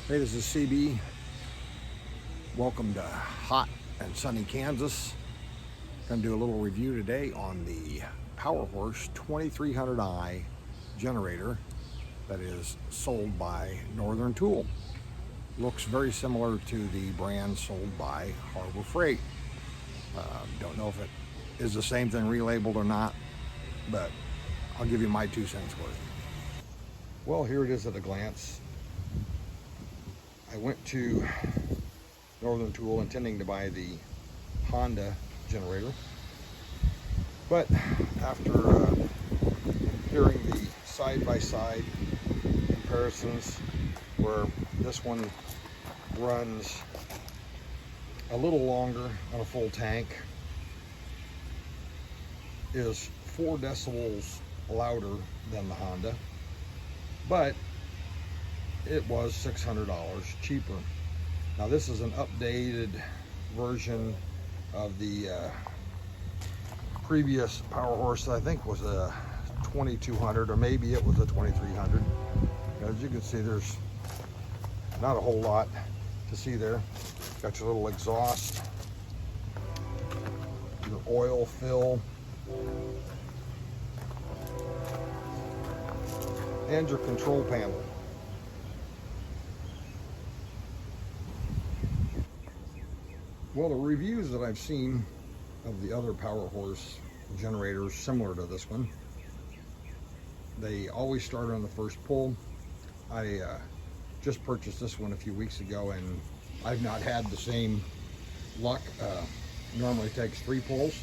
Hey, this is CB. Welcome to hot and sunny Kansas. Going to do a little review today on the Powerhorse 2300i generator that is sold by Northern Tool. Looks very similar to the brand sold by Harbor Freight. Don't know if it is the same thing relabeled or not, but I'll give you my 2 cents worth. Well, here it is at a glance. I went to Northern Tool intending to buy the Honda generator, but after hearing the side-by-side comparisons where this one runs a little longer on a full tank, is 4 decibels louder than the Honda, but it was $600 cheaper. Now this is an updated version of the previous Powerhorse that I think was a 2200, or maybe it was a 2300. As you can see, there's not a whole lot to see there. Got your little exhaust, your oil fill, and your control panel. Well, the reviews that I've seen of the other Powerhorse generators similar to this one, they always start on the first pull. I just purchased this one a few weeks ago and I've not had the same luck. Normally it takes 3 pulls,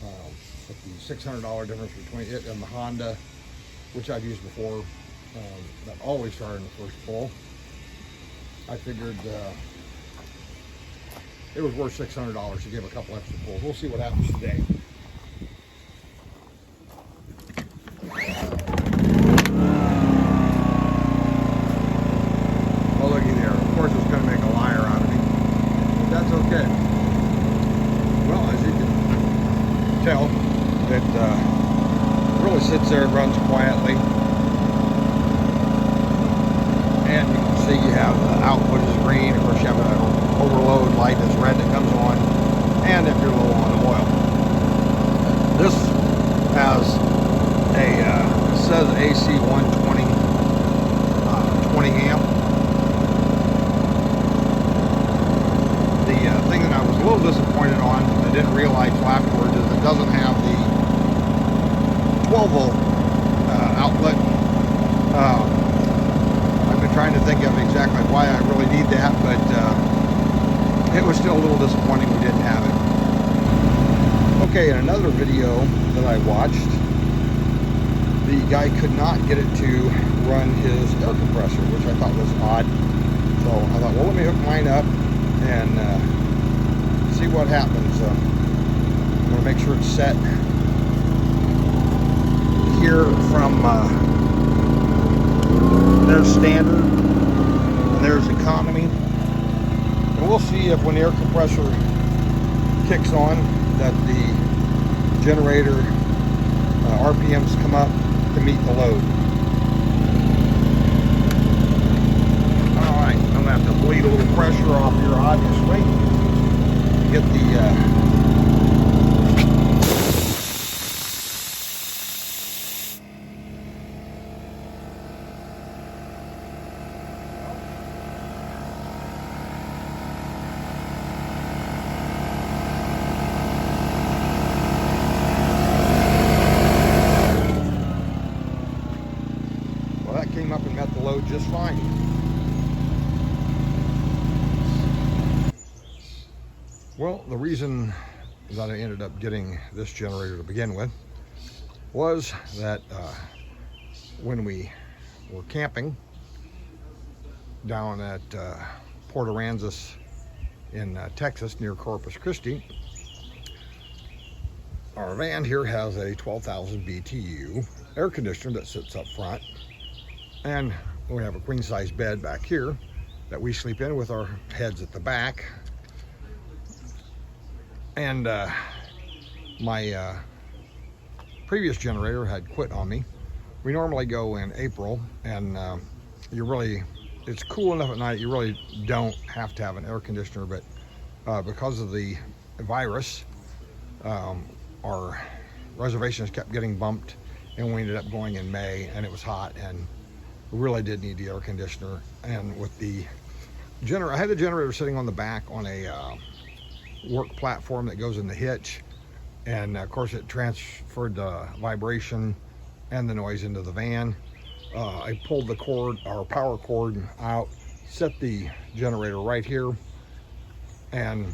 but the $600 difference between it and the Honda, which I've used before, that always started on the first pull, I figured it was worth $600 to give a couple extra pulls. We'll see what happens today. Oh, looky there. Of course, it's going to make a liar out of me, but that's okay. Well, as you can tell, it really sits there and runs quietly. And you can see you have the output is green. Of course, you have an overload light that's red that comes on, and if you're low on oil. This has a, it says AC 120, 20 amp. The thing that I was a little disappointed on, I didn't realize till afterwards, is it doesn't have the 12 volt outlet. I've been trying to think of exactly why I really need that, but it was still a little disappointing we didn't have it. Okay, in another video that I watched, the guy could not get it to run his air compressor, which I thought was odd. So I thought, well, let me hook mine up and see what happens. I'm going to make sure it's set here from there's standard and there's economy. And we'll see if when the air compressor kicks on that the generator RPMs come up to meet the load. Alright, I'm going to have to bleed a little pressure off here, obviously. Get the came up and met the load just fine. Well, the reason that I ended up getting this generator to begin with was that when we were camping down at Port Aransas in Texas near Corpus Christi, our van here has a 12,000 BTU air conditioner that sits up front. And we have a queen size bed back here that we sleep in with our heads at the back. And my previous generator had quit on me. We normally go in April, and you really it's cool enough at night. You really don't have to have an air conditioner, but because of the virus, our reservations kept getting bumped, and we ended up going in May, and it was hot, and we really did need the air conditioner. And with the generator, I had the generator sitting on the back on a work platform that goes in the hitch, and of course it transferred the vibration and the noise into the van. I pulled the cord, our power cord, out, set the generator right here, and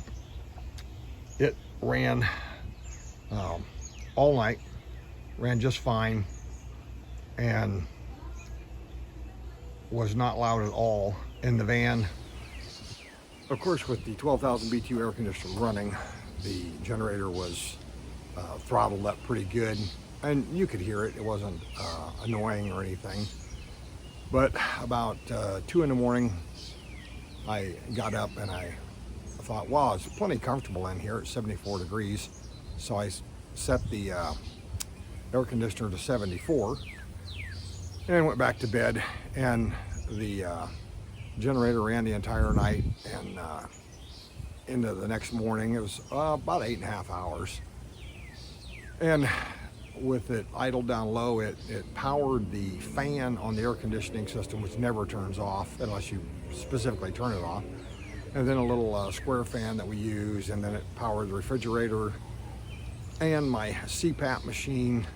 it ran all night, ran just fine, and was not loud at all in the van. Of course, with the 12,000 BTU air conditioner running, the generator was throttled up pretty good, and you could hear it. It wasn't annoying or anything. But about 2 in the morning, I got up and I thought, wow, it's plenty comfortable in here. It's 74 degrees. So I set the air conditioner to 74 and went back to bed, and the generator ran the entire night and into the next morning. It was about 8.5 hours. And with it idled down low, it powered the fan on the air conditioning system, which never turns off unless you specifically turn it off. And then a little square fan that we use, and then it powered the refrigerator and my CPAP machine.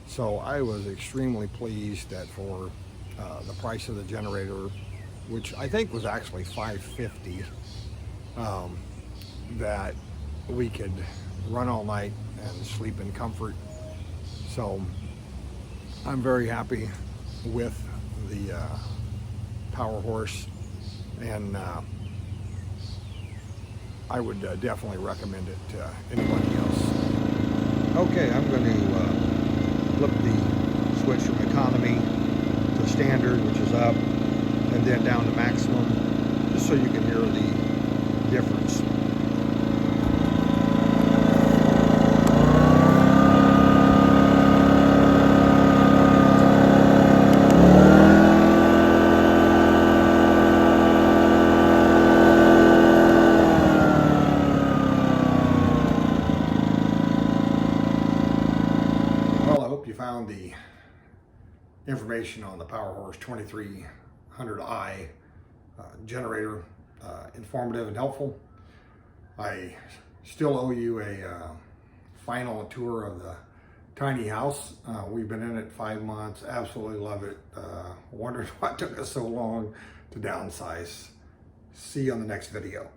So I was extremely pleased that for the price of the generator, which I think was actually $550, that we could run all night and sleep in comfort. So I'm very happy with the Powerhorse, and I would definitely recommend it to anybody else. Okay, I'm going to flip the switch from economy to standard, which is up, and then down to maximum, just so you can hear the difference. Well, I hope you found the information on the Powerhorse 2300i generator informative and helpful. I still owe you a final tour of the tiny house. We've been in it 5 months, absolutely love it. Wondered why it took us so long to downsize. See you on the next video.